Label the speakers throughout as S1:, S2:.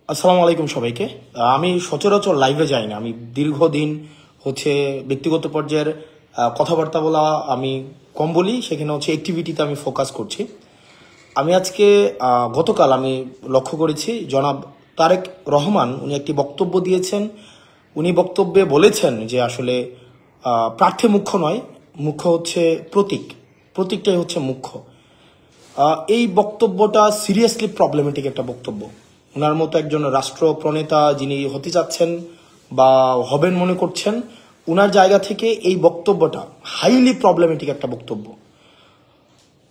S1: আসসালামু আলাইকুম সবাইকে। আমি সচরাচর লাইভে যাই না। আমি দীর্ঘদিন ব্যক্তিগত পর্যায়ের কথাবার্তা বলা আমি কম বলি, সেখানে অ্যাক্টিভিটিতে আমি ফোকাস করছি। আমি আজকে গতকাল আমি লক্ষ্য করেছি জনাব তারেক রহমান উনি একটি বক্তব্য দিয়েছেন। উনি বক্তব্যে বলেছেন যে আসলে প্রার্থী মুখ্য নয়, মুখ্য হচ্ছে প্রতীকটাই হচ্ছে মুখ্য। এই বক্তব্যটা সিরিয়াসলি প্রবলেমেটিক একটা বক্তব্য। ওনার মতো একজন রাষ্ট্র প্রণেতা যিনি হতে চাচ্ছেন বা হবেন মনে করছেন, ওনার জায়গা থেকে এই বক্তব্যটা হাইলি প্রবলেমেটিক একটা বক্তব্য।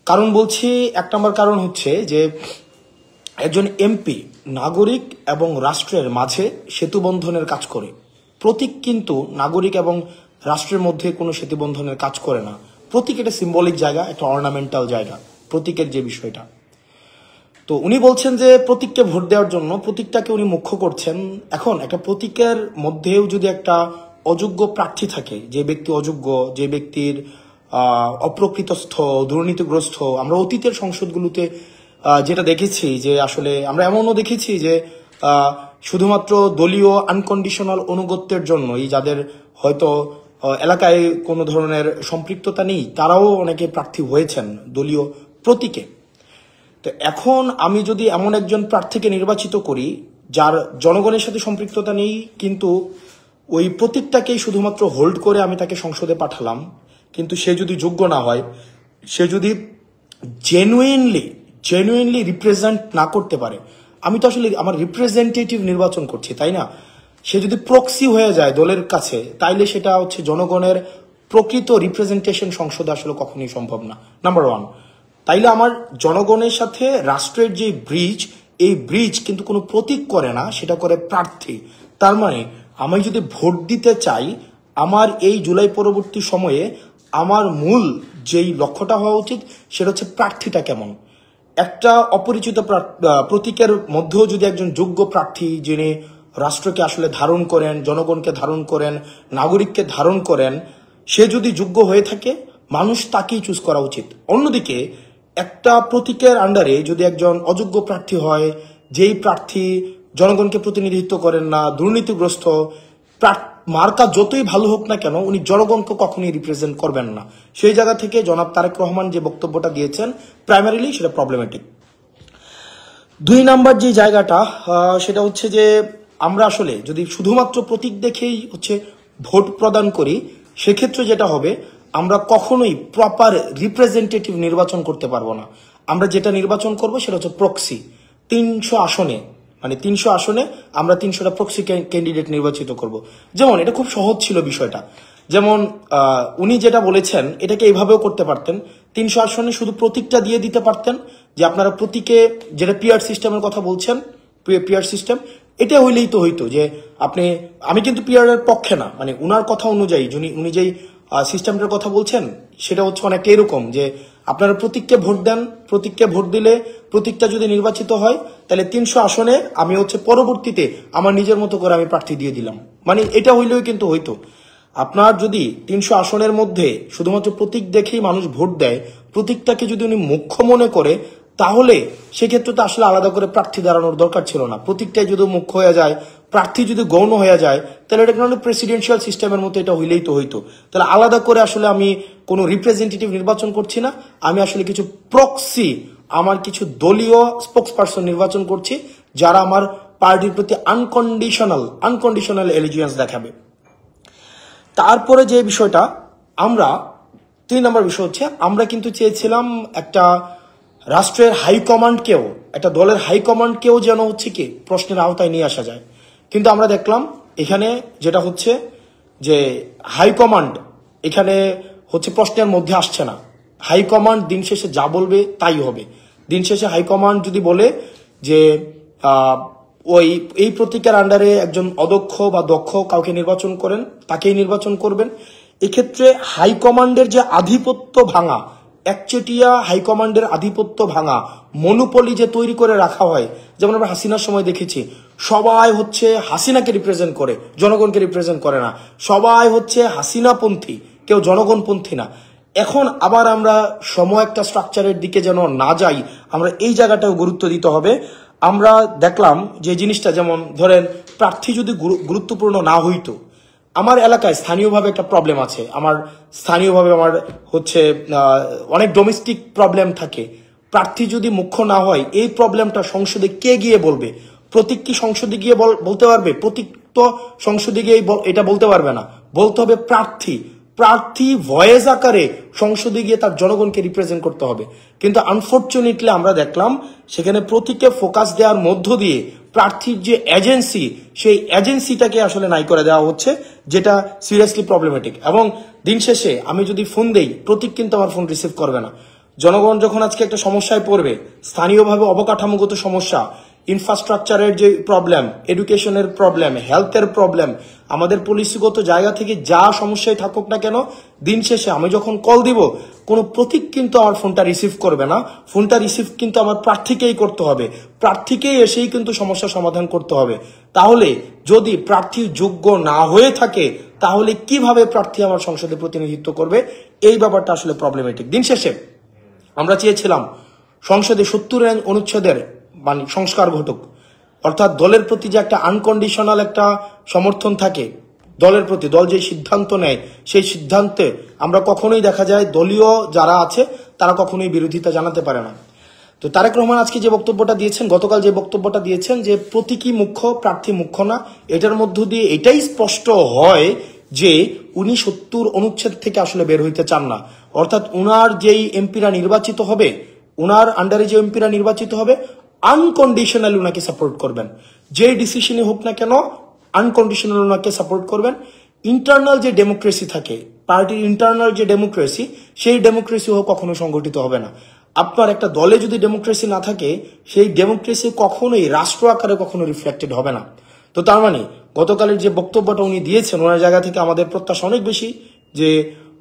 S1: কারণ বলছি, এক নম্বর কারণ হচ্ছে যে একজন এমপি নাগরিক এবং রাষ্ট্রের মাঝে সেতু বন্ধনের কাজ করে। প্রতীক কিন্তু নাগরিক এবং রাষ্ট্রের মধ্যে কোনো সেতু বন্ধনের কাজ করে না। প্রতীক একটা সিম্বলিক জায়গা, একটা অর্নামেন্টাল জায়গা, প্রতীকের যে বিষয়টা। তো উনি বলছেন যে প্রতীককে ভোট দেওয়ার জন্য প্রতীকটাকে উনি মুখ্য করছেন। এখন একটা প্রতীকের মধ্যেও যদি একটা অযোগ্য প্রার্থী থাকে, যে ব্যক্তি অযোগ্য, যে ব্যক্তির অপ্রকৃতস্থ, দুর্নীতিগ্রস্ত, আমরা অতীতের সংসদগুলোতে যেটা দেখেছি যে আসলে আমরা এমনও দেখেছি যে শুধুমাত্র দলীয় আনকন্ডিশনাল অনুগত্যের জন্যই যাদের হয়তো এলাকায় কোনো ধরনের সম্পৃক্ততা নেই, তারাও অনেকে প্রার্থী হয়েছেন দলীয় প্রতীকে। তো এখন আমি যদি এমন একজন প্রার্থীকে নির্বাচিত করি যার জনগণের সাথে সম্পৃক্ততা নেই, কিন্তু ওই প্রতীকটাকেই শুধুমাত্র হোল্ড করে আমি তাকে সংসদে পাঠালাম, কিন্তু সে যদি যোগ্য না হয়, সে যদি জেনুইনলি রিপ্রেজেন্ট না করতে পারে, আমি তো আসলে আমার রিপ্রেজেন্টেটিভ নির্বাচন করছি, তাই না? সে যদি প্রক্সি হয়ে যায় দলের কাছে, তাইলে সেটা হচ্ছে জনগণের প্রকৃত রিপ্রেজেন্টেশন সংসদে আসলে কখনোই সম্ভব না। Number one. তাইলে আমার জনগণের সাথে রাষ্ট্রের যে ব্রিজ, এই ব্রিজ কিন্তু কোনো প্রতীক করে না, সেটা করে প্রার্থী। তার মানে আমি যদি ভোট দিতে চাই, আমার এই জুলাই পরবর্তী সময়ে আমার মূল যেই লক্ষ্যটা হওয়া উচিত সেটা হচ্ছে প্রার্থীটা কেমন। একটা অপরিচিত প্রতীকের মধ্যেও যদি একজন যোগ্য প্রার্থী, যিনি রাষ্ট্রকে আসলে ধারণ করেন, জনগণকে ধারণ করেন, নাগরিককে ধারণ করেন, সে যদি যোগ্য হয়ে থাকে, মানুষ তাকেই চুজ করা উচিত। অন্যদিকে একটা প্রতীকের আন্ডারে যদি একজন অযোগ্য প্রার্থী হয়, যেই প্রার্থী জনগণকে প্রতিনিধিত্ব করেন না, দুর্নীতিগ্রস্ত, মার্কা যতই ভালো হোক না কেন, উনি জনগণকে কখনোই রিপ্রেজেন্ট করবেন না। সেই জায়গা থেকে জনাব তারেক রহমান যে বক্তব্যটা দিয়েছেন, প্রাইমারিলি সেটা প্রবলেমেটিক। দুই নাম্বার যে জায়গাটা, সেটা হচ্ছে যে আমরা আসলে যদি শুধুমাত্র প্রতীক দেখেই ভোট প্রদান করি, সেক্ষেত্রে যেটা হবে, আমরা কখনোই প্রপার রিপ্রেজেন্টেটিভ নির্বাচন করতে পারবো না। আমরা যেটা নির্বাচন করব সেটা হচ্ছে প্রক্সি। 300 আসনে, মানে 300 আসনে আমরা 300টা প্রক্সি ক্যান্ডিডেট নির্বাচিত করব। যেমন এটা খুব সহজ ছিল বিষয়টা। যেমন উনি যেটা বলেছেন, এটাকে এইভাবেও করতে পারতেন। 300 আসনে শুধু প্রতীকটা দিয়ে দিতে পারতেন, যে আপনারা প্রতীকে, যেটা পিআর সিস্টেমের কথা বলছেন, পিআর সিস্টেম, এটা হইলেই তো হইতো যে আমি কিন্তু পিআর এর পক্ষে না, মানে উনার কথা অনুযায়ী উনি যেই সিস্টেমটার কথা বলছেন সেটা হচ্ছে অনেকটা এরকম যে আপনারা প্রতীককে ভোট দেন, প্রতীককে ভোট দিলে প্রতীকটা যদি নির্বাচিত হয়, তাহলে 300 আসনে আমি পরবর্তীতে আমার নিজের মতো করে আমি প্রার্থী দিয়ে দিলাম। মানে এটা হইলেও কিন্তু হইতো। আপনার যদি 300 আসনের মধ্যে শুধুমাত্র প্রতীক দেখেই মানুষ ভোট দেয়, প্রতীকটাকে যদি উনি মুখ্য মনে করে, তাহলে সেক্ষেত্রে তো আসলে আলাদা করে প্রার্থী দাঁড়ানোর দরকার ছিল না। প্রতীকটাই যদি মুখ্য হয়ে যায়, প্রার্থী যদি গৌণ হয়ে যায়, তাহলে এটা কোনো প্রেসিডেন্সিয়াল সিস্টেমের মতো এটা হইলেই তো হইতো। তাহলে আলাদা করে আসলে আমি কোনো রিপ্রেজেন্টেটিভ নির্বাচন করছি না, আমি আসলে কিছু প্রক্সি, আমার কিছু দলীয় স্পোক্স পারসন নির্বাচন করছি, যারা আমার পার্টির প্রতি আনকন্ডিশনাল এলিজিয়েন্স দেখাবে। তারপরে যে বিষয়টা, আমরা 3 নম্বর বিষয় হচ্ছে, আমরা কিন্তু চেয়েছিলাম একটা রাষ্ট্রের হাইকমান্ডকেও, একটা দলের হাইকমান্ডকেও যেন প্রশ্নের আওতায় নিয়ে আসা যায়। কিন্তু আমরা দেখলাম এখানে যেটা হচ্ছে যে হাইকমান্ড এখানে প্রশ্নের মধ্যে আসছে না। হাইকমান্ড দিন শেষে যা বলবে তাই হবে। দিন শেষে হাইকমান্ড যদি বলে যে এই প্রতীকের আন্ডারে একজন অদক্ষ বা দক্ষ কাউকে নির্বাচন করেন, তাকেই নির্বাচন করবেন। এক্ষেত্রে হাইকমান্ডের যে আধিপত্য ভাঙা, একচেটিয়া হাইকমান্ডের আধিপত্য ভাঙা, মনোপলি যে তৈরি করে রাখা হয়, যেমন আমরা হাসিনার সময় দেখেছি, সবাই হাসিনাকে রিপ্রেজেন্ট করে, জনগণকে রিপ্রেজেন্ট করে না। সবাই হাসিনাপন্থী, কেউ জনগণপন্থী না। এখন আবার আমরা একটা স্ট্রাকচারের দিকে যেন না যাই, আমরা এই জায়গাটাও গুরুত্ব দিতে হবে। আমরা দেখলাম যে জিনিসটা, যেমন ধরেন প্রার্থী যদি গুরুত্বপূর্ণ না হইতো, আমার এলাকায় স্থানীয়ভাবে একটা প্রবলেম আছে, আমার স্থানীয়ভাবে আমার হচ্ছে অনেক ডোমেস্টিক প্রবলেম থাকে, প্রার্থী যদি মুখ্য না হয় এই প্রবলেমটা সংসদে কে গিয়ে বলবে? প্রতীক কি সংসদে গিয়ে বলতে পারবে? প্রতীক তো সংসদে গিয়ে এটা বলতে পারবে না, বলতে হবে প্রার্থী। প্রার্থী ভয়েস আকারে সংসদে গিয়ে তার জনগণকে রিপ্রেজেন্ট করতে হবে। কিন্তু আনফর্চুনেটলি আমরা দেখলাম সেখানে প্রতীকে ফোকাস দেওয়ার মধ্য দিয়ে প্রার্থীর যে এজেন্সি, সেই এজেন্সিটাকে আসলে নাই করে দেওয়া হচ্ছে, যেটা সিরিয়াসলি প্রবলেমেটিক। এবং দিন শেষে আমি যদি ফোন দেই, প্রতীক কিন্তু আমার ফোন রিসিভ করবে না। জনগণ যখন আজকে একটা সমস্যায় পড়বে, স্থানীয়ভাবে অবকাঠামোগত সমস্যা, ইনফ্রাস্ট্রাকচারের যে প্রবলেম, এডুকেশনের প্রবলেম, হেলথের প্রবলেম, আমাদের পলিসিগত জায়গা থেকে যা সমস্যায় থাকুক না কেন, দিন শেষে আমি যখন কল দিব, কোনো প্রতীক কিন্তু আমার ফোনটা রিসিভ করবে না। ফোনটা রিসিভ কিন্তু আমার প্রার্থীকেই করতে হবে, প্রার্থীকেই এসেই কিন্তু সমস্যা সমাধান করতে হবে। তাহলে যদি প্রার্থী যোগ্য না হয়ে থাকে, তাহলে কিভাবে প্রার্থী আমার সংসদে প্রতিনিধিত্ব করবে? এই ব্যাপারটা আসলে প্রবলেমেটিক। দিন শেষে আমরা চেয়েছিলাম সংসদে 70 অনুচ্ছেদের মানে সংস্কার ঘটুক, অর্থাৎ দলের প্রতি যে একটা আনকন্ডিশনাল একটা সমর্থন থাকে, দলের প্রতি দল যে সিদ্ধান্ত নেয়, সেই সিদ্ধান্তে আমরা কখনোই দেখা যায় দলীয় যারা আছে তারা কখনোই বিরোধিতা জানাতে পারে না। তো তারেক রহমান আজকে যে বক্তব্যটা দিয়েছেন, গতকাল যে বক্তব্যটা দিয়েছেন যে প্রতীকী মুখ্য, প্রার্থী মুখ্য না, এটার মধ্য দিয়ে এটাই স্পষ্ট হয় যে উনি 70 অনুচ্ছেদ থেকে আসলে বের হইতে চান না। অর্থাৎ উনার যেই এমপিরা নির্বাচিত হবে, উনার আন্ডারে যে এমপিরা নির্বাচিত হবে, আনকন্ডিশনালি উনাকে সাপোর্ট করবেন। যে ডিসিশনই হোক না কেন আনকন্ডিশনাল উনাকে সাপোর্ট করবেন। ইন্টারনাল যে ডেমোক্রেসি থাকে, পার্টির ইন্টারনাল যে ডেমোক্রেসি, সেই ডেমোক্রেসিও কখনো সংগঠিত হবে না। আপনার একটা দলে যদি ডেমোক্রেসি না থাকে, সেই ডেমোক্রেসি কখনোই রাষ্ট্র আকারে কখনো রিফ্লেক্টেড হবে না। তো তার মানে গতকালের যে বক্তব্যটা উনি দিয়েছেন, ওনার জায়গা থেকে আমাদের প্রত্যাশা অনেক বেশি যে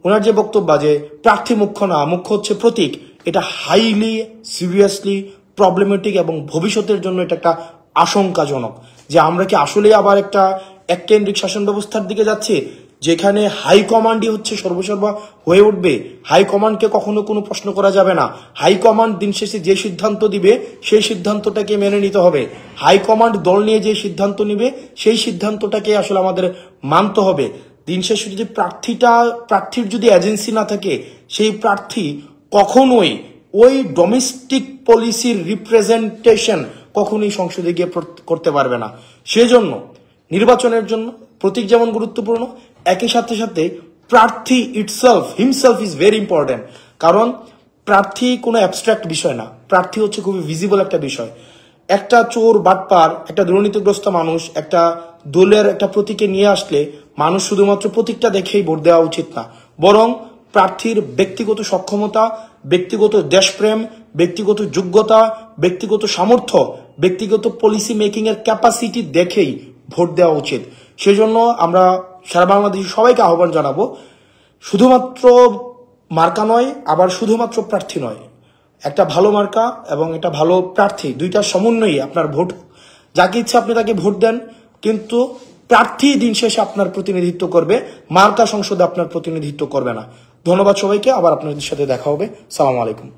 S1: ওনার যে বক্তব্য যে প্রার্থী মুখ্য না, মুখ্য হচ্ছে প্রতীক, এটা হাইলি সিরিয়াসলি প্রবলেমেটিক এবং ভবিষ্যতের জন্য এটা একটা আশঙ্কাজনক। যে আমরা কি আসলে আবার একটা এককেন্দ্রিক শাসন ব্যবস্থার দিকে যাচ্ছি, যেখানে হাইকমান্ডই হচ্ছে সর্বসর্বা হয়ে উঠবে? হাইকমান্ডকে কখনো কোনো প্রশ্ন করা যাবে না। হাইকমান্ড দিন শেষে যে সিদ্ধান্ত দিবে সেই সিদ্ধান্তটাকে মেনে নিতে হবে। হাইকমান্ড দল নিয়ে যে সিদ্ধান্ত নিবে সেই সিদ্ধান্তটাকে আসলে আমাদের মানতে হবে। দিন শেষে যদি প্রার্থীর যদি এজেন্সি না থাকে, সেই প্রার্থী কখনোই ওই ডোমেস্টিক পলিসির রিপ্রেজেন্টেশন কখনোই সংসদে গিয়ে করতে পারবে না। সেজন্য নির্বাচনের জন্য প্রতীক যেমন গুরুত্বপূর্ণ, একই সাথে সাথে প্রার্থী হিমসেলফ ইজ ভেরি ইম্পর্টেন্ট। কারণ প্রার্থী কোনো অ্যাবস্ট্রাক্ট বিষয় না, প্রার্থী হচ্ছে খুবই ভিজিবল একটা বিষয়। একটা চোর বাটপার, একটা দুর্নীতিগ্রস্ত মানুষ একটা দলের একটা প্রতীকে নিয়ে আসলে মানুষ শুধুমাত্র প্রতীকটা দেখেই ভোট দেওয়া উচিত না, বরং প্রার্থীর ব্যক্তিগত সক্ষমতা, ব্যক্তিগত দেশপ্রেম, ব্যক্তিগত যোগ্যতা, ব্যক্তিগত সামর্থ্য, ব্যক্তিগত পলিসি মেকিং এর ক্যাপাসিটি দেখেই ভোট দেওয়া উচিত। সেজন্য আমরা সারা বাংলাদেশে সবাইকে আহ্বান জানাবো, শুধুমাত্র মার্কা নয়, আবার শুধুমাত্র প্রার্থী নয়, একটা ভালো মার্কা এবং একটা ভালো প্রার্থী, দুইটার সমন্বয়ে আপনার ভোট, যাকে ইচ্ছা আপনি তাকে ভোট দেন, কিন্তু প্রার্থী দিন শেষে আপনার প্রতিনিধিত্ব করবে, মার্কা সংসদে আপনার প্রতিনিধিত্ব করবে না। ধন্যবাদ সবাইকে, আবার আপনাদের সাথে দেখা হবে। সালাম আলাইকুম।